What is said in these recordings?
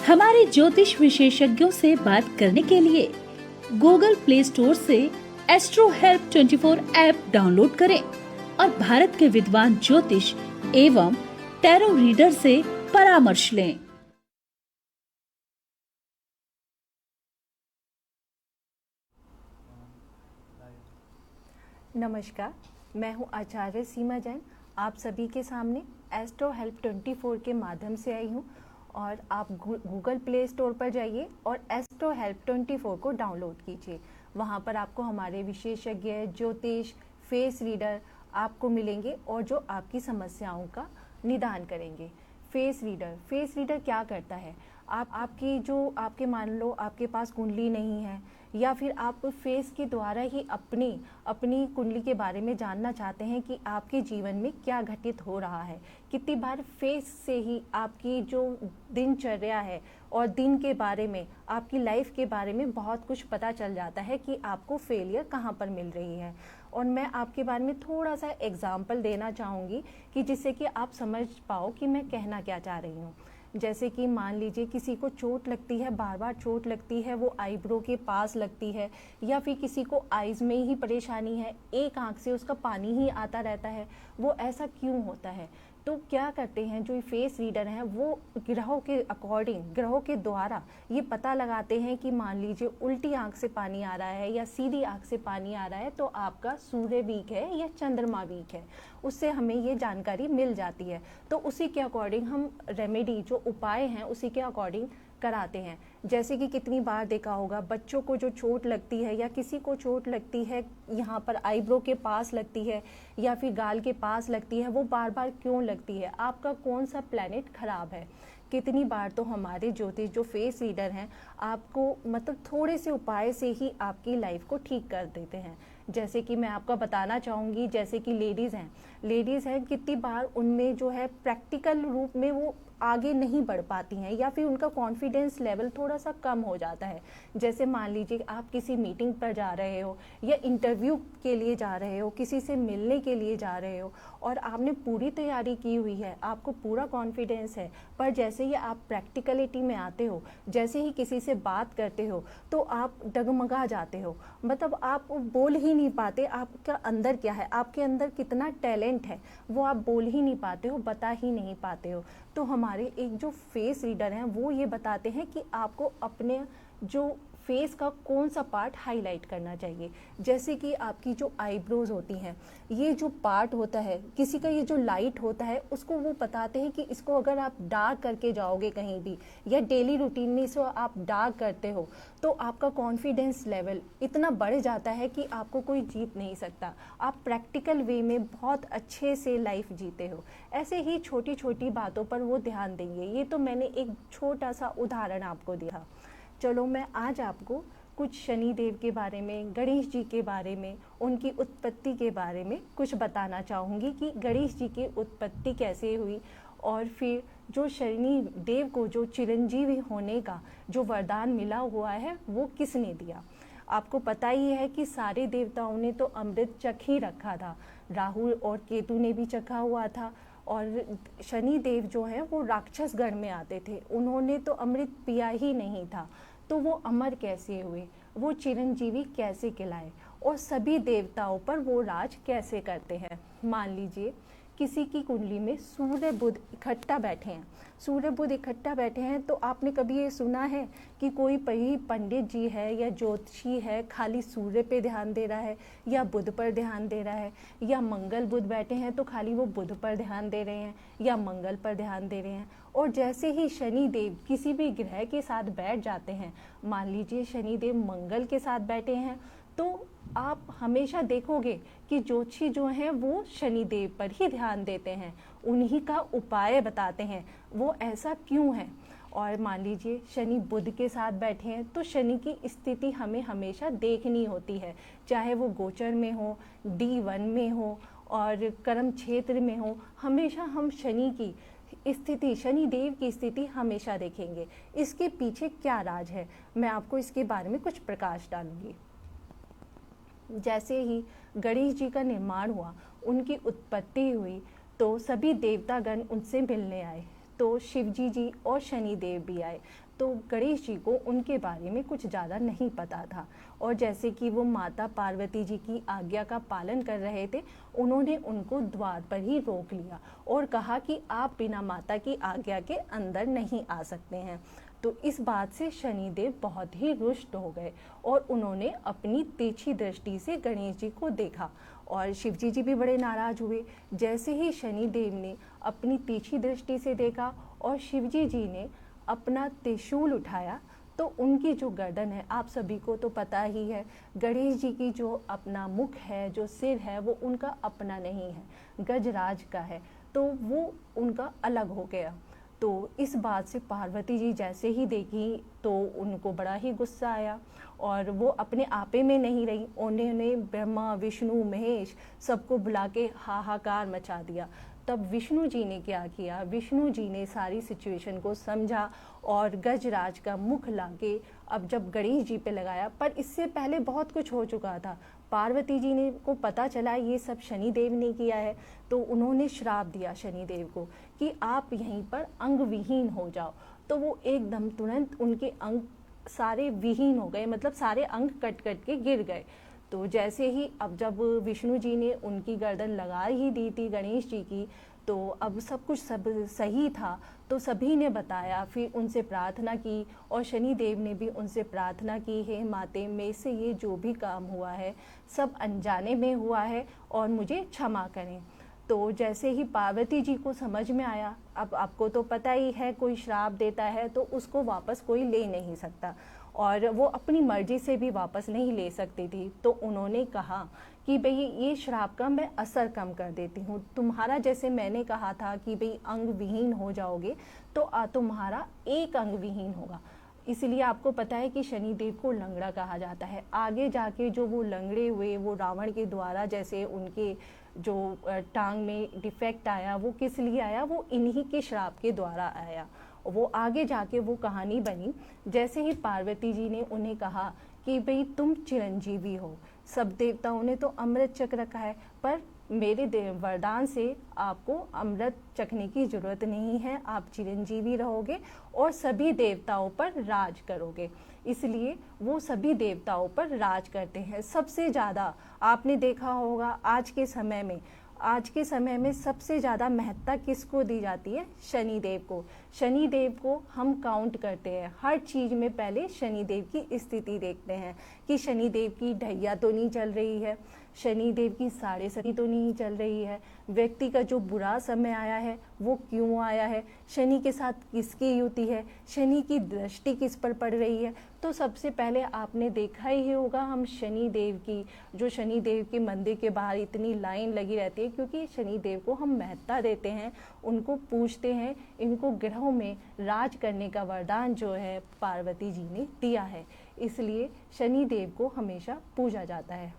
हमारे ज्योतिष विशेषज्ञों से बात करने के लिए गूगल प्ले स्टोर से एस्ट्रो हेल्प 24 ऐप डाउनलोड करें और भारत के विद्वान ज्योतिष एवं टैरो रीडर से परामर्श लें। नमस्कार, मैं हूं आचार्य सीमा जैन। आप सभी के सामने एस्ट्रो हेल्प 24 के माध्यम से आई हूं और आप गूगल प्ले स्टोर पर जाइए और एस्ट्रो हेल्प 24 को डाउनलोड कीजिए। वहां पर आपको हमारे विशेषज्ञ ज्योतिष, फेस रीडर आपको मिलेंगे और जो आपकी समस्याओं का निदान करेंगे। फेस रीडर क्या करता है? आपके मान लो आपके पास कुंडली नहीं है या फिर आप फेस के द्वारा ही अपनी कुंडली के बारे में जानना चाहते हैं कि आपके जीवन में क्या घटित हो रहा है। कितनी बार फेस से ही आपकी जो दिनचर्या है और दिन के बारे में, आपकी लाइफ के बारे में बहुत कुछ पता चल जाता है कि आपको फेलियर कहाँ पर मिल रही है। और मैं आपके बारे में थोड़ा सा एग्जाम्पल देना चाहूँगी कि जिससे कि आप समझ पाओ कि मैं कहना क्या चाह रही हूँ। जैसे कि मान लीजिए किसी को चोट लगती है, बार बार चोट लगती है, वो आईब्रो के पास लगती है, या फिर किसी को आइज़ में ही परेशानी है, एक आंख से उसका पानी ही आता रहता है। वो ऐसा क्यों होता है? तो क्या करते हैं जो फेस रीडर हैं, वो ग्रहों के अकॉर्डिंग, ग्रहों के द्वारा ये पता लगाते हैं कि मान लीजिए उल्टी आंख से पानी आ रहा है या सीधी आंख से पानी आ रहा है तो आपका सूर्य वीक है या चंद्रमा वीक है। उससे हमें ये जानकारी मिल जाती है। तो उसी के अकॉर्डिंग हम रेमेडी, जो उपाय हैं, उसी के अकॉर्डिंग कराते हैं। जैसे कि कितनी बार देखा होगा, बच्चों को जो चोट लगती है या किसी को चोट लगती है, यहाँ पर आईब्रो के पास लगती है या फिर गाल के पास लगती है, वो बार बार क्यों लगती है? आपका कौन सा प्लैनेट खराब है? कितनी बार तो हमारे ज्योतिष जो फेस रीडर हैं आपको मतलब थोड़े से उपाय से ही आपकी लाइफ को ठीक कर देते हैं। जैसे कि मैं आपको बताना चाहूँगी, जैसे कि लेडीज़ हैं, कितनी बार उनमें जो है प्रैक्टिकल रूप में वो आगे नहीं बढ़ पाती हैं या फिर उनका कॉन्फिडेंस लेवल थोड़ा सा कम हो जाता है। जैसे मान लीजिए आप किसी मीटिंग पर जा रहे हो या इंटरव्यू के लिए जा रहे हो, किसी से मिलने के लिए जा रहे हो और आपने पूरी तैयारी की हुई है, आपको पूरा कॉन्फिडेंस है, पर जैसे ही आप प्रैक्टिकलिटी में आते हो, जैसे ही किसी से बात करते हो तो आप डगमगा जाते हो। मतलब आप बोल ही नहीं पाते, आपका अंदर क्या है, आपके अंदर कितना टैलेंट है, वो आप बोल ही नहीं पाते हो, बता ही नहीं पाते हो। तो हमारे एक जो फेस रीडर हैं वो ये बताते हैं कि आपको अपने जो फेस का कौन सा पार्ट हाईलाइट करना चाहिए। जैसे कि आपकी जो आईब्रोज होती हैं, ये जो पार्ट होता है, किसी का ये जो लाइट होता है, उसको वो बताते हैं कि इसको अगर आप डार्क करके जाओगे कहीं भी या डेली रूटीन में इसको आप डार्क करते हो तो आपका कॉन्फिडेंस लेवल इतना बढ़ जाता है कि आपको कोई जीत नहीं सकता। आप प्रैक्टिकल वे में बहुत अच्छे से लाइफ जीते हो। ऐसे ही छोटी छोटी बातों पर वो ध्यान देंगे। ये तो मैंने एक छोटा सा उदाहरण आपको दिया। चलो मैं आज आपको कुछ शनि देव के बारे में, गणेश जी के बारे में, उनकी उत्पत्ति के बारे में कुछ बताना चाहूँगी कि गणेश जी की उत्पत्ति कैसे हुई और फिर जो शनि देव को जो चिरंजीवी होने का जो वरदान मिला हुआ है वो किसने दिया। आपको पता ही है कि सारे देवताओं ने तो अमृत चख ही रखा था, राहु और केतु ने भी चखा हुआ था, और शनि देव जो है वो राक्षस गण में आते थे, उन्होंने तो अमृत पिया ही नहीं था। तो वो अमर कैसे हुए, वो चिरंजीवी कैसे कहलाए और सभी देवताओं पर वो राज कैसे करते हैं। मान लीजिए किसी की कुंडली में सूर्य बुध इकट्ठा बैठे हैं तो आपने कभी ये सुना है कि कोई पंडित जी है या ज्योतिषी है खाली सूर्य पे ध्यान दे रहा है या बुध पर ध्यान दे रहा है, या मंगल बुध बैठे हैं तो खाली वो बुध पर ध्यान दे रहे हैं या मंगल पर ध्यान दे रहे हैं। और जैसे ही शनि देव किसी भी ग्रह के साथ बैठ जाते हैं, मान लीजिए शनि देव मंगल के साथ बैठे हैं, तो आप हमेशा देखोगे कि ज्योतिषी जो हैं वो शनि देव पर ही ध्यान देते हैं, उन्हीं का उपाय बताते हैं। वो ऐसा क्यों है? और मान लीजिए शनि बुध के साथ बैठे हैं तो शनि की स्थिति हमें हमेशा देखनी होती है, चाहे वो गोचर में हो, D1 में हो और कर्म क्षेत्र में हो, हमेशा हम शनि की स्थिति, शनि देव की स्थिति हमेशा देखेंगे। इसके पीछे क्या राज है, मैं आपको इसके बारे में कुछ प्रकाश डालूंगी। जैसे ही गणेश जी का निर्माण हुआ, उनकी उत्पत्ति हुई तो सभी देवतागण उनसे मिलने आए। तो शिवजी जी और शनिदेव भी आए। तो गणेश जी को उनके बारे में कुछ ज़्यादा नहीं पता था, और जैसे कि वो माता पार्वती जी की आज्ञा का पालन कर रहे थे, उन्होंने उनको द्वार पर ही रोक लिया और कहा कि आप बिना माता की आज्ञा के अंदर नहीं आ सकते हैं। तो इस बात से शनिदेव बहुत ही रुष्ट हो गए और उन्होंने अपनी तिरछी दृष्टि से गणेश जी को देखा, और शिवजी जी भी बड़े नाराज हुए। जैसे ही शनिदेव ने अपनी तिरछी दृष्टि से देखा और शिवजी जी ने अपना त्रिशूल उठाया, तो उनकी जो गर्दन है, आप सभी को तो पता ही है, गणेश जी की जो अपना मुख है, जो सिर है, वो उनका अपना नहीं है, गजराज का है, तो वो उनका अलग हो गया। तो इस बात से पार्वती जी जैसे ही देखी तो उनको बड़ा ही गुस्सा आया, और वो अपने आपे में नहीं रही। उन्होंने ब्रह्मा, विष्णु, महेश सबको बुला के हाहाकार मचा दिया। तब विष्णु जी ने क्या किया, विष्णु जी ने सारी सिचुएशन को समझा और गजराज का मुख लाके अब जब गणेश जी पे लगाया, पर इससे पहले बहुत कुछ हो चुका था। पार्वती जी ने को पता चला ये सब शनिदेव ने किया है, तो उन्होंने श्राप दिया शनिदेव को कि आप यहीं पर अंग विहीन हो जाओ। तो वो एकदम तुरंत उनके अंग सारे विहीन हो गए, मतलब सारे अंग कट कट के गिर गए। तो जैसे ही अब जब विष्णु जी ने उनकी गर्दन लगा ही दी थी गणेश जी की, तो अब सब कुछ सब सही था, तो सभी ने बताया, फिर उनसे प्रार्थना की, और शनिदेव ने भी उनसे प्रार्थना की, हे माते, मेरे से ये जो भी काम हुआ है सब अनजाने में हुआ है और मुझे क्षमा करें। तो जैसे ही पार्वती जी को समझ में आया, अब आपको तो पता ही है, कोई श्राप देता है तो उसको वापस कोई ले नहीं सकता, और वो अपनी मर्जी से भी वापस नहीं ले सकती थी। तो उन्होंने कहा कि भाई ये श्राप का मैं असर कम कर देती हूँ, तुम्हारा जैसे मैंने कहा था कि भाई अंग विहीन हो जाओगे, तो तुम्हारा एक अंग विहीन होगा। इसलिए आपको पता है कि शनिदेव को लंगड़ा कहा जाता है। आगे जाके जो वो लंगड़े हुए, वो रावण के द्वारा जैसे उनके जो टांग में डिफेक्ट आया, वो किस लिए आया, वो इन्हीं के श्राप के द्वारा आया। वो आगे जाके वो कहानी बनी। जैसे ही पार्वती जी ने उन्हें कहा कि भाई तुम चिरंजीवी हो, सब देवताओं ने तो अमृत चख रखा है, पर मेरे वरदान से आपको अमृत चखने की जरूरत नहीं है, आप चिरंजीवी रहोगे और सभी देवताओं पर राज करोगे। इसलिए वो सभी देवताओं पर राज करते हैं। सबसे ज़्यादा आपने देखा होगा आज के समय में सबसे ज़्यादा महत्ता किसको दी जाती है, शनिदेव को। शनिदेव को हम काउंट करते हैं, हर चीज़ में पहले शनिदेव की स्थिति देखते हैं कि शनिदेव की ढैया तो नहीं चल रही है, शनिदेव की साढ़े सती तो नहीं चल रही है, व्यक्ति का जो बुरा समय आया है वो क्यों आया है, शनि के साथ किसकी युति है, शनि की दृष्टि किस पर पड़ रही है। तो सबसे पहले आपने देखा ही होगा, हम शनिदेव की जो शनिदेव के मंदिर के बाहर इतनी लाइन लगी रहती है, क्योंकि शनिदेव को हम महत्ता देते हैं, उनको पूजते हैं। इनको ग्रहों में राज करने का वरदान जो है पार्वती जी ने दिया है, इसलिए शनिदेव को हमेशा पूजा जाता है।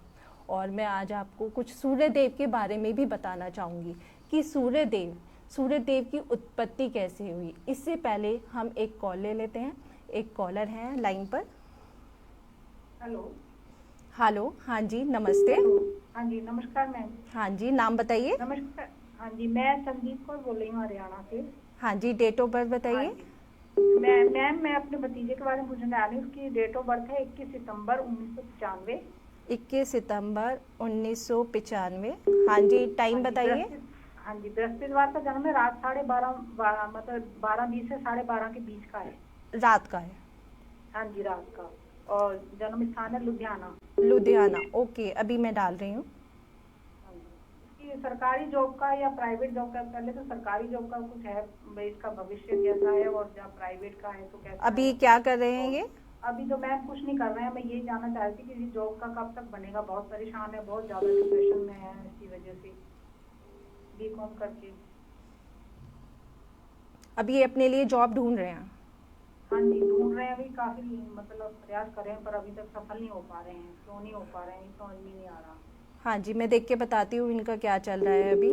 और मैं आज आपको कुछ सूर्यदेव के बारे में भी बताना चाहूँगी कि सूर्यदेव की उत्पत्ति कैसे हुई। इससे पहले हम एक कॉल ले लेते हैं। एक कॉलर हैं लाइन पर। हेलो, हाँ जी, नमस्ते। हाँ जी, नमस्कार मैम। हाँ जी, नाम बताइए। नमस्कार। हाँ जी, मैं संदीप कौर बोल रही हूँ हरियाणा से। हाँ जी, डेट ऑफ बर्थ बताइए। मैं अपने भतीजे के बारे में पूछने आ रही हूँ। उसकी डेट ऑफ बर्थ है 21 सितंबर 1995। 21 सितंबर 1995। हाँ जी, टाइम बताइए। हाँ जी, बृहस्पतिवार का जन्म है, रात 12:30 मतलब 12:20 से 12:30 के बीच का है। रात का है? हाँ जी, रात का। और जन्म स्थान है लुधियाना। ओके, अभी मैं डाल रही हूँ। सरकारी जॉब का या प्राइवेट जॉब का, पहले तो सरकारी जॉब का कुछ है, इसका भविष्य कैसा है, और जब प्राइवेट का है तो कैसा अभी है? क्या कर रहे हैं ये? अभी तो मैम कुछ नहीं कर रहे हैं। मैं ये जानना चाह रही थी कि जॉब का कब तक बनेगा। बहुत परेशान है, बहुत ज्यादा डिप्रेशन में है, इसी वजह से बीकॉम करके। अभी ये अपने लिए जॉब ढूंढ रहे हैं? हाँ जी, ढूंढ रहे हैं। अभी काफी मतलब प्रयास कर रहे हैं, पर अभी तक सफल नहीं हो पा रहे हैं। क्यों नहीं हो पा रहे हैं, समझ में नहीं आ रहा। हाँ जी, मैं देख के बताती हूँ इनका क्या चल रहा है अभी।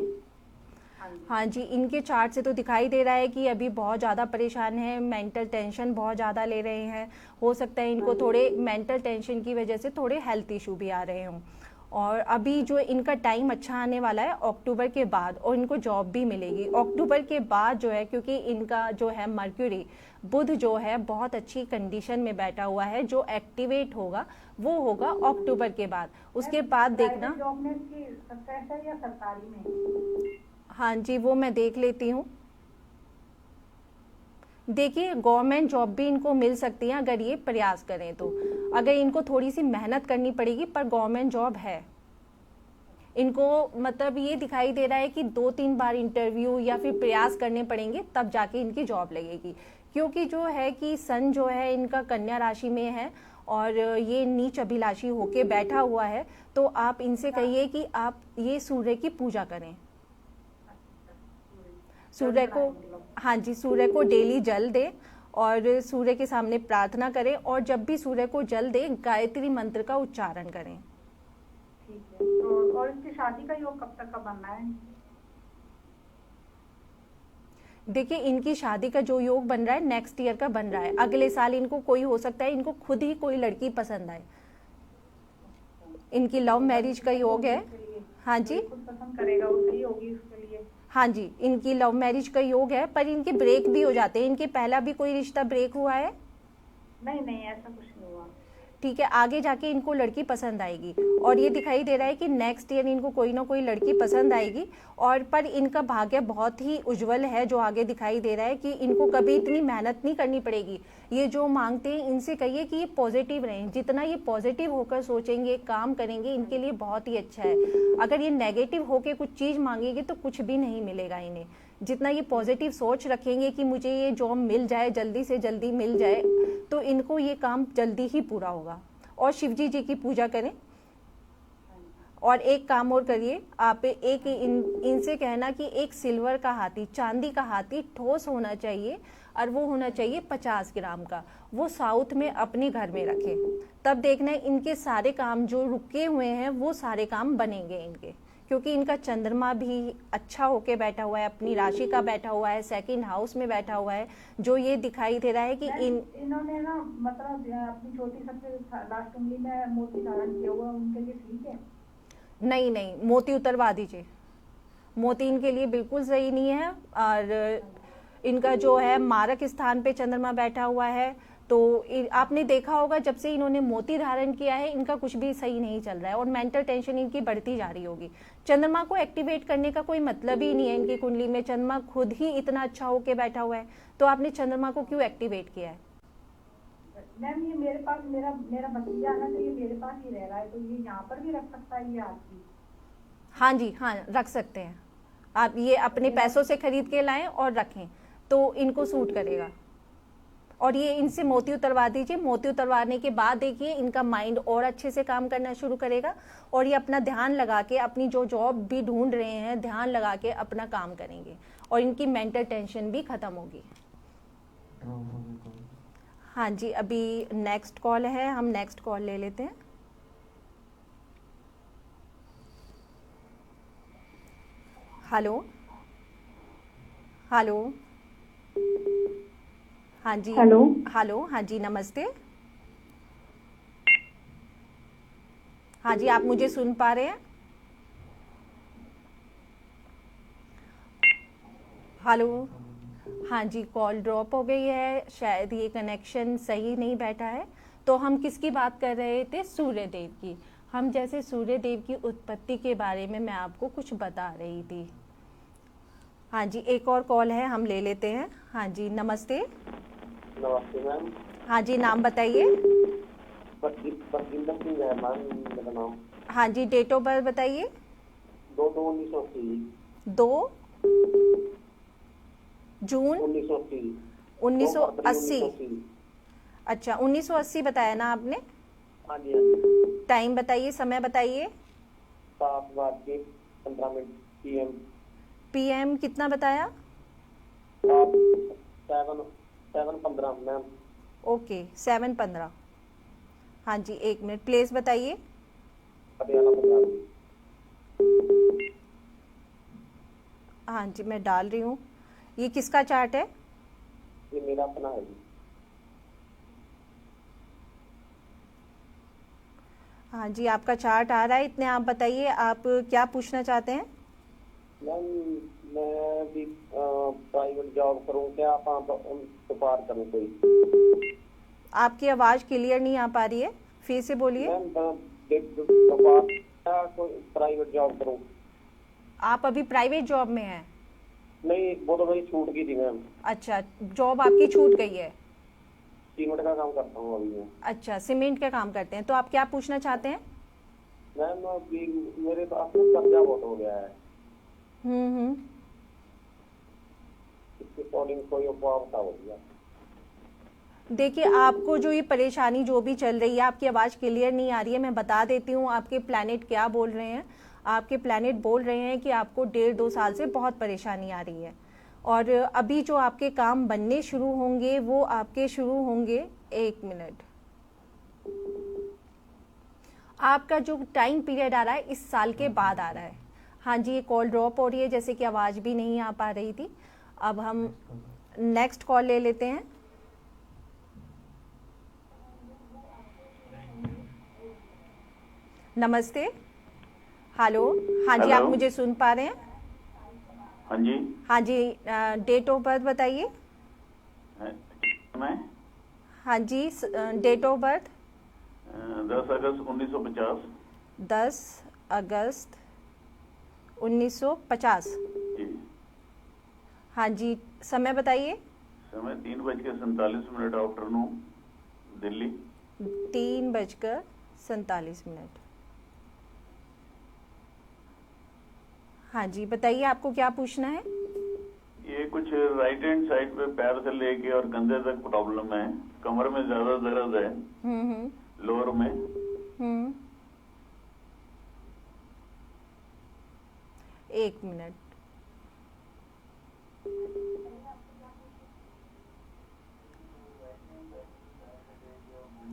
हाँ जी, इनके चार्ट से तो दिखाई दे रहा है कि अभी बहुत ज़्यादा परेशान है, मेंटल टेंशन बहुत ज़्यादा ले रहे हैं। हो सकता है इनको थोड़े मेंटल टेंशन की वजह से थोड़े हेल्थ इशू भी आ रहे हों। और अभी जो इनका टाइम अच्छा आने वाला है अक्टूबर के बाद, और इनको जॉब भी मिलेगी अक्टूबर के बाद जो है, क्योंकि इनका जो है मर्क्यूरी बुध जो है बहुत अच्छी कंडीशन में बैठा हुआ है। जो एक्टिवेट होगा वो होगा अक्टूबर के बाद। उसके बाद देखना। जॉब में इसकी सक्सेस है या सरकारी में? हाँ जी, वो मैं देख लेती हूँ। देखिए, गवर्नमेंट जॉब भी इनको मिल सकती है अगर ये प्रयास करें तो। अगर इनको थोड़ी सी मेहनत करनी पड़ेगी, पर गवर्नमेंट जॉब है इनको। मतलब ये दिखाई दे रहा है कि 2-3 बार इंटरव्यू या फिर प्रयास करने पड़ेंगे, तब जाके इनकी जॉब लगेगी। क्योंकि जो है कि सन जो है इनका कन्या राशि में है और ये नीच अभिलाषी होके बैठा हुआ है। तो आप इनसे कहिए कि आप ये सूर्य की पूजा करें। सूर्य को, हाँ जी, सूर्य को डेली जल दे और सूर्य के सामने प्रार्थना करें, और जब भी सूर्य को जल दे गायत्री मंत्र का उच्चारण करें। ठीक है। तो और इसकी शादी का योग कब तक का बनना है? देखिए, इनकी शादी का जो योग बन रहा है नेक्स्ट ईयर का बन रहा है। अगले साल इनको कोई हो सकता है, इनको खुद ही कोई लड़की पसंद आए। इनकी लव मैरिज का योग है। हाँ जी, खुद पसंद करेगा वो सही होगी उसके लिए। हाँ जी, इनकी लव मैरिज का योग है, पर इनके ब्रेक भी हो जाते हैं। इनके पहला भी कोई रिश्ता ब्रेक हुआ है? नहीं नहीं, ऐसा कुछ नहीं हुआ। ठीक है, आगे जाके इनको लड़की पसंद आएगी, और ये दिखाई दे रहा है कि नेक्स्ट ईयर इनको कोई ना कोई लड़की पसंद आएगी। और पर इनका भाग्य बहुत ही उज्जवल है, जो आगे दिखाई दे रहा है कि इनको कभी इतनी मेहनत नहीं करनी पड़ेगी। ये जो मांगते हैं इनसे कहिए कि ये पॉजिटिव रहें। जितना ये पॉजिटिव होकर सोचेंगे, काम करेंगे, इनके लिए बहुत ही अच्छा है। अगर ये नेगेटिव होकर कुछ चीज़ मांगेंगे तो कुछ भी नहीं मिलेगा इन्हें। जितना ये पॉजिटिव सोच रखेंगे कि मुझे ये जॉब मिल जाए, जल्दी से जल्दी मिल जाए, तो इनको ये काम जल्दी ही पूरा होगा। और शिवजी जी की पूजा करें। और एक काम और करिए, आप इनसे कहना कि एक सिल्वर का हाथी, चांदी का हाथी ठोस होना चाहिए, और वो होना चाहिए 50 ग्राम का। वो साउथ में अपने घर में रखें। तब देखना इनके सारे काम जो रुके हुए हैं वो सारे काम बनेंगे इनके। क्योंकि इनका चंद्रमा भी अच्छा होके बैठा हुआ है, अपनी राशि का बैठा हुआ है, सेकंड हाउस में बैठा हुआ है। जो ये दिखाई दे रहा है कि इन्होंने ना मतलब अपनी छोटी सबसे लास्ट उंगली में मोती धारण किया हुआ, उनके लिए ठीक है? नहीं नहीं, मोती उतरवा दीजिए। मोती इनके लिए बिल्कुल सही नहीं है। और इनका जो है मारक स्थान पे चंद्रमा बैठा हुआ है, तो आपने देखा होगा जब से इन्होंने मोती धारण किया है इनका कुछ भी सही नहीं चल रहा है, और मेंटल टेंशन इनकी बढ़ती जा रही होगी। चंद्रमा को एक्टिवेट करने का कोई मतलब ही नहीं है इनकी कुंडली में। चंद्रमा खुद ही इतना अच्छा होके बैठा हुआ है, तो आपने चंद्रमा को क्यों एक्टिवेट किया है? मैम, ये मेरे पास मेरा भतीजा है, तो ये मेरे पास ही रह रहा है, तो ये यहाँ पर भी रख सकता है ये आदमी? हाँ जी, हाँ, रख सकते हैं आप। ये अपने पैसों से खरीद के लाएं और रखें, तो इनको सूट करेगा। और ये इनसे मोती उतरवा दीजिए। मोती उतरवाने के बाद देखिए इनका माइंड और अच्छे से काम करना शुरू करेगा, और ये अपना ध्यान लगा के अपनी जो जॉब भी ढूंढ रहे हैं, ध्यान लगा के अपना काम करेंगे, और इनकी मेंटल टेंशन भी खत्म होगी। हाँ जी, अभी नेक्स्ट कॉल है, हम नेक्स्ट कॉल ले लेते हैं। हेलो हेलो, हाँ जी, हेलो हेलो, हाँ जी, नमस्ते। हाँ जी, आप मुझे सुन पा रहे हैं? हेलो, हाँ जी, कॉल ड्रॉप हो गई है, शायद ये कनेक्शन सही नहीं बैठा है। तो हम किसकी बात कर रहे थे? सूर्य देव की। हम जैसे सूर्य देव की उत्पत्ति के बारे में मैं आपको कुछ बता रही थी। हाँ जी, एक और कॉल है, हम ले लेते हैं। हाँ जी, नमस्ते। नमस्ते मैम। हाँ जी, नाम बताइए। बरजिंदर सिंह है मैम मेरा नाम। हाँ जी, डेट ऑफ बर्थ बताइए। 2/2/1980। 2 जून 1980। 1980। अच्छा, 1980 बताया ना आपने? हाँ जी, हाँ जी। टाइम बताइए, समय बताइए। 7:15 PM। PM कितना बताया? 7:15 मैम। ओके, 7:15। हाँ जी, 1 मिनट, प्लेस बताइए। पटियाला पंजाब। हाँ जी, मैं डाल रही हूँ। ये किसका चार्ट है? ये मेरा अपना है जी। हाँ जी, आपका चार्ट आ रहा है। इतने आप बताइए, आप क्या पूछना चाहते हैं? मैम मैं भी प्राइवेट जॉब करूँ क्या, आप व्यापार करूँ कोई? आपकी आवाज़ क्लियर नहीं आ पा रही है, फिर से बोलिए। मैम व्यापार क्या कोई प्राइवेट जॉब करूँ? आप अभी प्राइवेट जॉब में हैं? नहीं, वो तो मेरी छूट गई थी मैम। अच्छा, जॉब आपकी छूट गई है। सीमेंट का काम करता हूँ अभी मैं। अच्छा, सीमेंट का काम करते हैं। तो आप क्या पूछना चाहते हैं? मैम अभी मेरे पास कर्जा बहुत हो गया है, हम्म। इसके अकॉर्डिंग कोई उपाय बताओ भैया। देखिए, आपको जो ये परेशानी जो भी चल रही है, आपकी आवाज़ क्लियर नहीं आ रही है। मैं बता देती हूँ आपके प्लैनेट क्या बोल रहे हैं। आपके प्लैनेट बोल रहे हैं कि आपको 1.5-2 साल से बहुत परेशानी आ रही है, और अभी जो आपके काम बनने शुरू होंगे वो आपके शुरू होंगे। 1 मिनट। आपका जो टाइम पीरियड आ रहा है इस साल के बाद आ रहा है। हाँ जी, ये कॉल ड्रॉप हो रही है, जैसे कि आवाज़ भी नहीं आ पा रही थी। अब हम नेक्स्ट कॉल ले लेते हैं। नमस्ते। हेलो। हाँ जी, आप मुझे सुन पा रहे हैं? हाँ जी। हाँ जी, डेट ऑफ बर्थ बताइए। मैं हाँ जी, डेट ऑफ बर्थ। 10 अगस्त 1950। 10 अगस्त 1950। जी। हाँ जी, समय बताइए। समय 3:47 आफ्टरनून, दिल्ली। 3:47। हाँ जी, बताइए आपको क्या पूछना है? ये कुछ राइट हैंड साइड पे पैर से लेके और कंधे तक प्रॉब्लम है। कमर में ज्यादा दर्द है, लोअर में। 1 मिनट।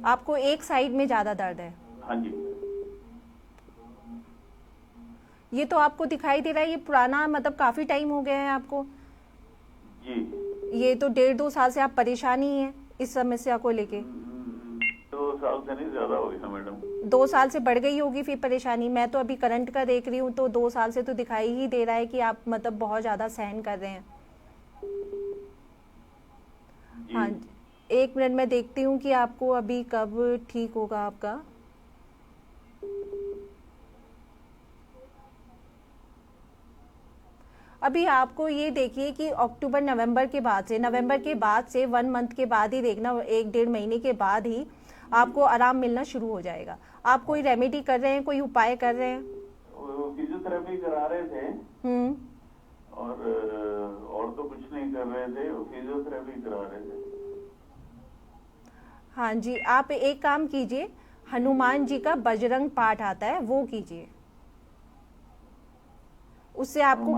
आपको एक साइड में ज्यादा दर्द है? हाँ जी। ये तो आपको दिखाई दे रहा है, ये पुराना, मतलब काफी टाइम हो गया है आपको। जी। ये तो 1.5-2 साल से आप परेशान ही हैं इस समस्या को लेके। 2 साल से नहीं, ज्यादा हो गया मैडम। 2 साल से बढ़ गई होगी फिर परेशानी। मैं तो अभी करंट का देख रही हूँ, तो 2 साल से तो दिखाई ही दे रहा है कि आप मतलब बहुत ज्यादा सहन कर रहे हैं। जी। हाँ, 1 मिनट में देखती हूँ कि आपको अभी कब ठीक होगा आपका। अभी आपको ये देखिए कि अक्टूबर नवंबर के बाद से, 1 मंथ के बाद ही देखना, 1-1.5 महीने के बाद ही आपको आराम मिलना शुरू हो जाएगा। आप कोई रेमेडी कर रहे हैं, कोई उपाय कर रहे हैं? फिजियोथेरेपी करा रहे थे और तो कुछ नहीं कर रहे थे, फिजियोथेरेपी करा रहे थे। हाँ जी, आप एक काम कीजिए, हनुमान जी का बजरंग पाठ आता है वो कीजिए, उससे आपको।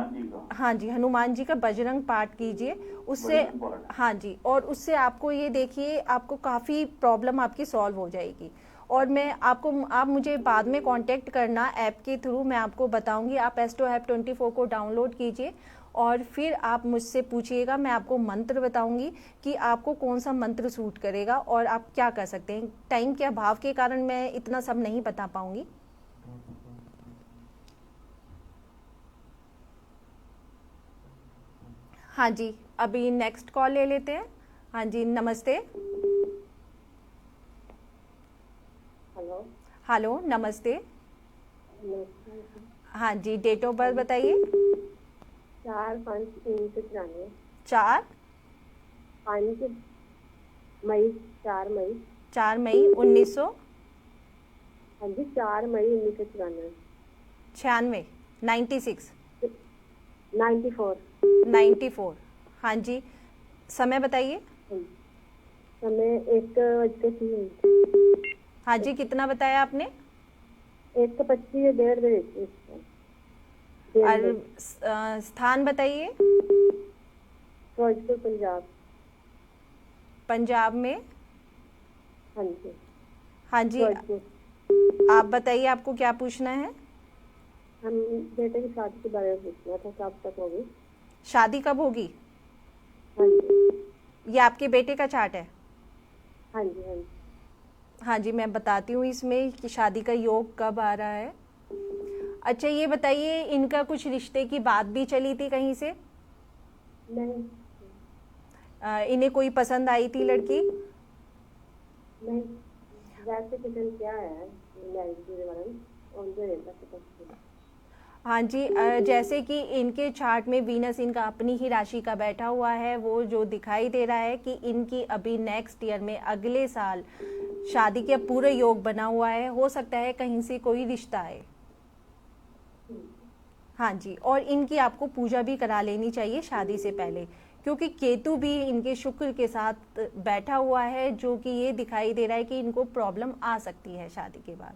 हाँ जी, हनुमान जी का बजरंग पाठ कीजिए, उससे। हाँ जी, और उससे आपको ये देखिए, आपको काफ़ी प्रॉब्लम आपकी सॉल्व हो जाएगी। और मैं आप मुझे बाद में कांटेक्ट करना ऐप के थ्रू, मैं आपको बताऊंगी। आप एस्ट्रो हेल्प 24 को डाउनलोड कीजिए और फिर आप मुझसे पूछिएगा, मैं आपको मंत्र बताऊंगी कि आपको कौन सा मंत्र सूट करेगा और आप क्या कर सकते हैं। टाइम के अभाव के कारण मैं इतना सब नहीं बता पाऊंगी। हाँ जी, अभी नेक्स्ट कॉल ले लेते हैं। हाँ जी, नमस्ते। हेलो। हेलो, नमस्ते। हाँ जी, डेट ऑफ बर्थ बताइए। 4/5/1994। 4 मई 4 मई 4 मई 1900। हाँ जी, 4 मई 1994। 96 96 94। 94। हाँ जी, समय बताइए। समय 1:03। हाँ जी, कितना बताया आपने? 1:25 या 1:30 बजे। और स्थान बताइए। फिरोजपुर, पंजाब। पंजाब में? हाँ जी। हाँ जी, फिरोजपुर। आप बताइए आपको क्या पूछना है? हम बेटे की शादी के बारे में पूछना था, कब तक होगी? शादी कब होगी? हाँ जी। ये आपके बेटे का चार्ट है? हाँ जी, हाँ जी। हाँ जी, मैं बताती हूँ इसमें कि शादी का योग कब आ रहा है। अच्छा, ये बताइए, इनका कुछ रिश्ते की बात भी चली थी कहीं से? नहीं इन्हें कोई पसंद आई थी लड़की? नहीं, वैसे किचन क्या है मैरिज के बारे में उनसे रहता पता नहीं। हाँ जी, जैसे कि इनके चार्ट में वीनस इनका अपनी ही राशि का बैठा हुआ है, वो जो दिखाई दे रहा है कि इनकी अभी नेक्स्ट ईयर में अगले साल शादी के पूरे योग बना हुआ है। हो सकता है कहीं से कोई रिश्ता आए। हाँ जी, और इनकी आपको पूजा भी करा लेनी चाहिए शादी से पहले, क्योंकि केतु भी इनके शुक्र के साथ बैठा हुआ है, जो कि ये दिखाई दे रहा है कि इनको प्रॉब्लम आ सकती है शादी के बाद।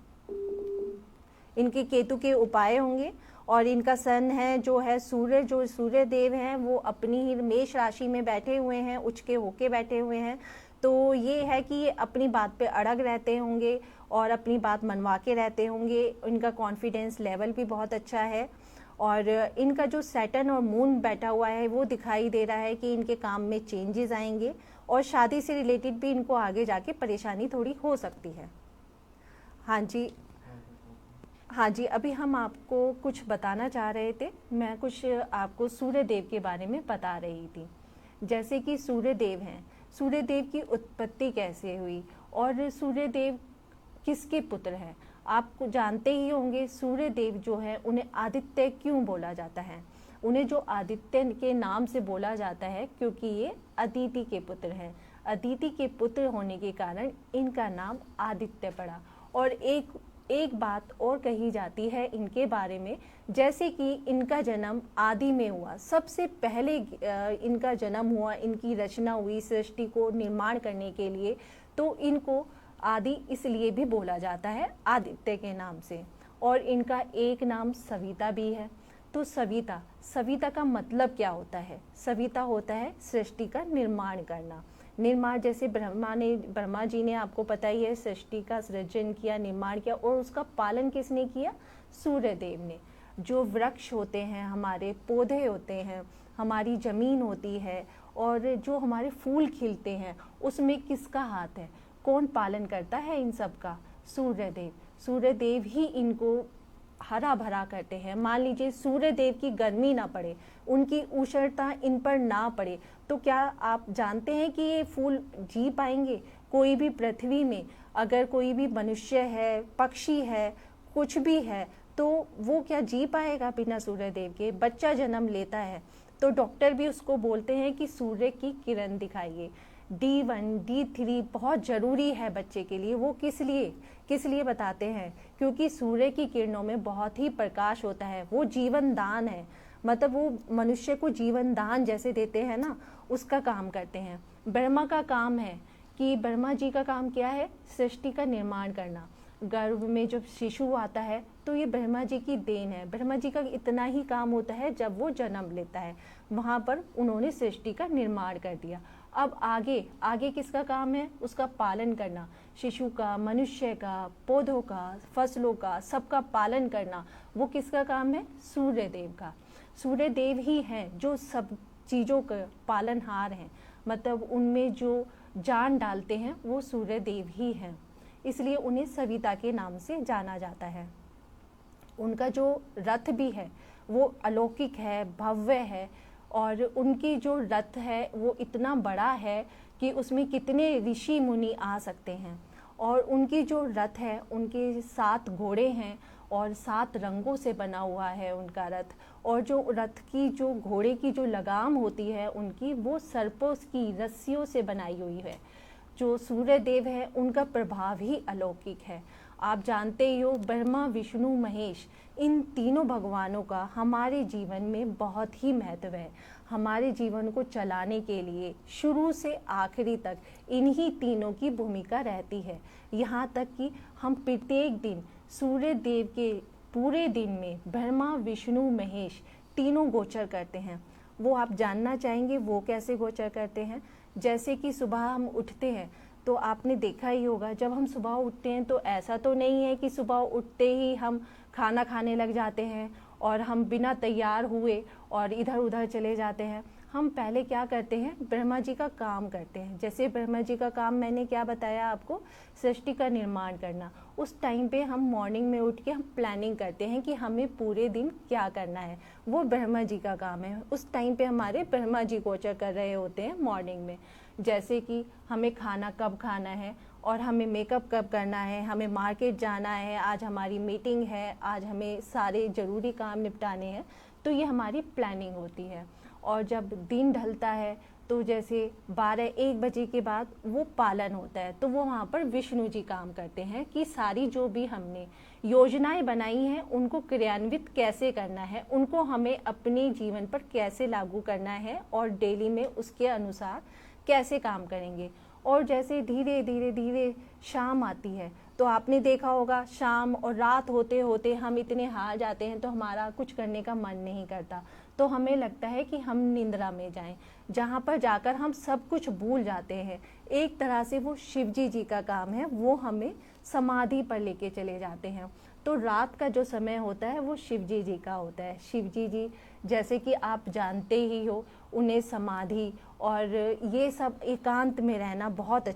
इनके केतु के उपाय होंगे। और इनका सन है जो है सूर्य, जो सूर्य देव हैं वो अपनी ही मेष राशि में बैठे हुए हैं, उच्च के होके बैठे हुए हैं। तो ये है कि ये अपनी बात पे अड़ग रहते होंगे और अपनी बात मनवा के रहते होंगे। इनका कॉन्फिडेंस लेवल भी बहुत अच्छा है। और इनका जो सैटर्न और मून बैठा हुआ है वो दिखाई दे रहा है कि इनके काम में चेंजेस आएंगे और शादी से रिलेटेड भी इनको आगे जाके परेशानी थोड़ी हो सकती है। हाँ जी, हाँ जी, अभी हम आपको कुछ बताना चाह रहे थे। मैं कुछ आपको सूर्य देव के बारे में बता रही थी। जैसे कि सूर्य देव हैं, सूर्य देव की उत्पत्ति कैसे हुई और सूर्य देव किसके पुत्र हैं, आपको जानते ही होंगे। सूर्य देव जो है उन्हें आदित्य क्यों बोला जाता है? उन्हें जो आदित्य के नाम से बोला जाता है क्योंकि ये अदिति के पुत्र हैं। अदिति के पुत्र होने के कारण इनका नाम आदित्य पड़ा। और एक बात और कही जाती है इनके बारे में, जैसे कि इनका जन्म आदि में हुआ, सबसे पहले इनका जन्म हुआ, इनकी रचना हुई सृष्टि को निर्माण करने के लिए, तो इनको आदि इसलिए भी बोला जाता है आदित्य के नाम से। और इनका एक नाम सविता भी है। तो सविता का मतलब क्या होता है? सविता होता है सृष्टि का निर्माण करना। निर्माण, जैसे ब्रह्मा जी ने, आपको पता ही है, सृष्टि का सृजन किया, निर्माण किया, और उसका पालन किसने किया? सूर्य देव ने। जो वृक्ष होते हैं, हमारे पौधे होते हैं, हमारी जमीन होती है, और जो हमारे फूल खिलते हैं, उसमें किसका हाथ है? कौन पालन करता है इन सब का? सूर्य देव। सूर्य देव ही इनको हरा भरा करते हैं। मान लीजिए सूर्य देव की गर्मी ना पड़े, उनकी उष्णता इन पर ना पड़े, तो क्या आप जानते हैं कि ये फूल जी पाएंगे? कोई भी पृथ्वी में अगर कोई भी मनुष्य है, पक्षी है, कुछ भी है, तो वो क्या जी पाएगा बिना सूर्य देव के? बच्चा जन्म लेता है तो डॉक्टर भी उसको बोलते हैं कि सूर्य की किरण दिखाइए। D1, D3 बहुत ज़रूरी है बच्चे के लिए। वो किस लिए बताते हैं? क्योंकि सूर्य की किरणों में बहुत ही प्रकाश होता है। वो जीवन दान है, मतलब वो मनुष्य को जीवन दान जैसे देते हैं ना, उसका काम करते हैं। ब्रह्मा का काम है कि ब्रह्मा जी का काम क्या है? सृष्टि का निर्माण करना। गर्भ में जब शिशु आता है तो ये ब्रह्मा जी की देन है। ब्रह्मा जी का इतना ही काम होता है, जब वो जन्म लेता है वहाँ पर उन्होंने सृष्टि का निर्माण कर दिया। अब आगे किसका काम है? उसका पालन करना। शिशु का, मनुष्य का, पौधों का, फसलों का, सबका पालन करना, वो किसका काम है? सूर्य देव का। सूर्य देव ही हैं जो सब चीज़ों का पालनहार हैं, मतलब उनमें जो जान डालते हैं वो सूर्य देव ही हैं। इसलिए उन्हें सविता के नाम से जाना जाता है। उनका जो रथ भी है वो अलौकिक है, भव्य है, और उनकी जो रथ है वो इतना बड़ा है कि उसमें कितने ऋषि मुनि आ सकते हैं। और उनकी जो रथ है, उनके 7 घोड़े हैं और 7 रंगों से बना हुआ है उनका रथ। और जो रथ की, जो घोड़े की जो लगाम होती है उनकी, वो सर्पों की रस्सियों से बनाई हुई है। जो सूर्य देव है उनका प्रभाव ही अलौकिक है। आप जानते ही हो, ब्रह्मा, विष्णु, महेश, इन तीनों भगवानों का हमारे जीवन में बहुत ही महत्व है। हमारे जीवन को चलाने के लिए शुरू से आखिरी तक इन्हीं तीनों की भूमिका रहती है। यहाँ तक कि हम प्रत्येक दिन सूर्य देव के पूरे दिन में ब्रह्मा, विष्णु, महेश तीनों गोचर करते हैं। वो आप जानना चाहेंगे वो कैसे गोचर करते हैं? जैसे कि सुबह हम उठते हैं तो आपने देखा ही होगा, जब हम सुबह उठते हैं तो ऐसा तो नहीं है कि सुबह उठते ही हम खाना खाने लग जाते हैं और हम बिना तैयार हुए और इधर उधर चले जाते हैं। हम पहले क्या करते हैं, ब्रह्मा जी का काम करते हैं। जैसे ब्रह्मा जी का काम मैंने क्या बताया आपको, सृष्टि का निर्माण करना। उस टाइम पे हम मॉर्निंग में उठ के हम प्लानिंग करते हैं कि हमें पूरे दिन क्या करना है, वो ब्रह्मा जी का काम है। उस टाइम पे हमारे ब्रह्मा जी गोचर कर रहे होते हैं मॉर्निंग में। जैसे कि हमें खाना कब खाना है और हमें मेकअप कब करना है, हमें मार्केट जाना है, आज हमारी मीटिंग है, आज हमें सारे ज़रूरी काम निपटाने हैं, तो ये हमारी प्लानिंग होती है। और जब दिन ढलता है तो जैसे 12-1 बजे के बाद वो पालन होता है, तो वो वहाँ पर विष्णु जी काम करते हैं कि सारी जो भी हमने योजनाएं बनाई हैं उनको क्रियान्वित कैसे करना है, उनको हमें अपने जीवन पर कैसे लागू करना है और डेली में उसके अनुसार कैसे काम करेंगे। और जैसे धीरे धीरे धीरे शाम आती है तो आपने देखा होगा शाम और रात होते होते हम इतने हार जाते हैं तो हमारा कुछ करने का मन नहीं करता, तो हमें लगता है कि हम निंद्रा में जाएं, जहाँ पर जाकर हम सब कुछ भूल जाते हैं। एक तरह से वो शिवजी जी का काम है, वो हमें समाधि पर लेके चले जाते हैं। तो रात का जो समय होता है वो शिवजी जी का होता है। शिवजी जी जैसे कि आप जानते ही हो, उन्हें समाधि और ये सब एकांत में रहना बहुत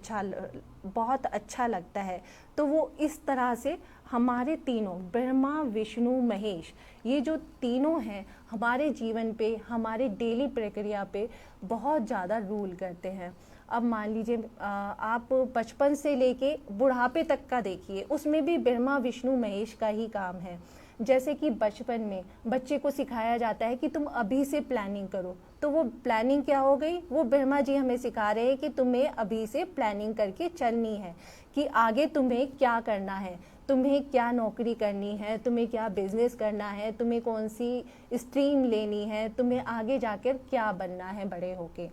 अच्छा लगता है। तो वो इस तरह से हमारे तीनों ब्रह्मा विष्णु महेश, ये जो तीनों हैं हमारे जीवन पे, हमारे डेली प्रक्रिया पे बहुत ज़्यादा रूल करते हैं। अब मान लीजिए आप बचपन से लेके बुढ़ापे तक का देखिए, उसमें भी ब्रह्मा विष्णु महेश का ही काम है। जैसे कि बचपन में बच्चे को सिखाया जाता है कि तुम अभी से प्लानिंग करो, तो वो प्लानिंग क्या हो गई, वो ब्रह्मा जी हमें सिखा रहे हैं कि तुम्हें अभी से प्लानिंग करके चलनी है कि आगे तुम्हें क्या करना है, तुम्हें क्या नौकरी करनी है, तुम्हें क्या बिजनेस करना है, तुम्हें कौन सी स्ट्रीम लेनी है, तुम्हें आगे जाकर क्या बनना है बड़े होके।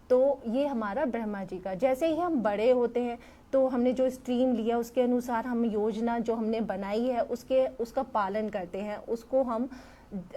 तो ये हमारा ब्रह्मा जी का, जैसे ही हम बड़े होते हैं तो हमने जो स्ट्रीम लिया उसके अनुसार हम योजना जो हमने बनाई है उसका पालन करते हैं, उसको हम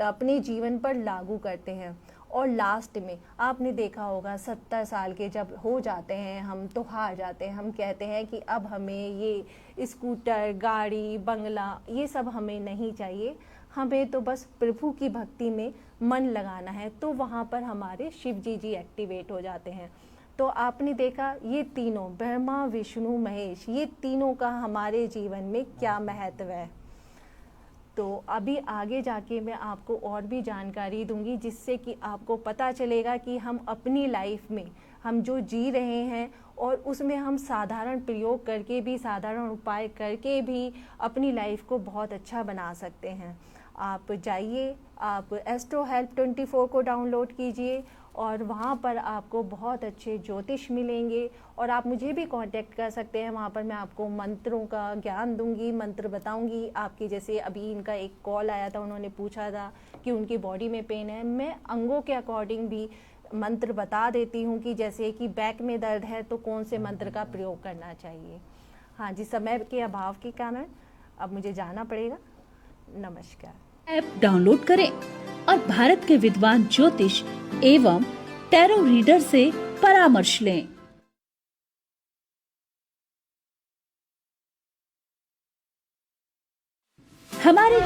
अपने जीवन पर लागू करते हैं। और लास्ट में आपने देखा होगा 70 साल के जब हो जाते हैं हम तो हार जाते हैं, हम कहते हैं कि अब हमें ये स्कूटर, गाड़ी, बंगला ये सब हमें नहीं चाहिए, हमें तो बस प्रभु की भक्ति में मन लगाना है। तो वहाँ पर हमारे शिव जी एक्टिवेट हो जाते हैं। तो आपने देखा ये तीनों ब्रह्मा विष्णु महेश, ये तीनों का हमारे जीवन में क्या महत्व है। तो अभी आगे जाके मैं आपको और भी जानकारी दूंगी जिससे कि आपको पता चलेगा कि हम अपनी लाइफ में हम जो जी रहे हैं और उसमें हम साधारण प्रयोग करके भी, साधारण उपाय करके भी अपनी लाइफ को बहुत अच्छा बना सकते हैं। आप जाइए, आप एस्ट्रो हेल्प 24 को डाउनलोड कीजिए और वहाँ पर आपको बहुत अच्छे ज्योतिष मिलेंगे और आप मुझे भी कांटेक्ट कर सकते हैं। वहाँ पर मैं आपको मंत्रों का ज्ञान दूंगी, मंत्र बताऊंगी। आपकी जैसे अभी इनका एक कॉल आया था, उन्होंने पूछा था कि उनकी बॉडी में पेन है, मैं अंगों के अकॉर्डिंग भी मंत्र बता देती हूँ कि जैसे कि बैक में दर्द है तो कौन से मंत्र का प्रयोग करना चाहिए। हाँ जी, समय के अभाव के कारण अब मुझे जाना पड़ेगा। नमस्कार। ऐप डाउनलोड करें और भारत के विद्वान ज्योतिष एवं टैरो रीडर से परामर्श लें। हमारे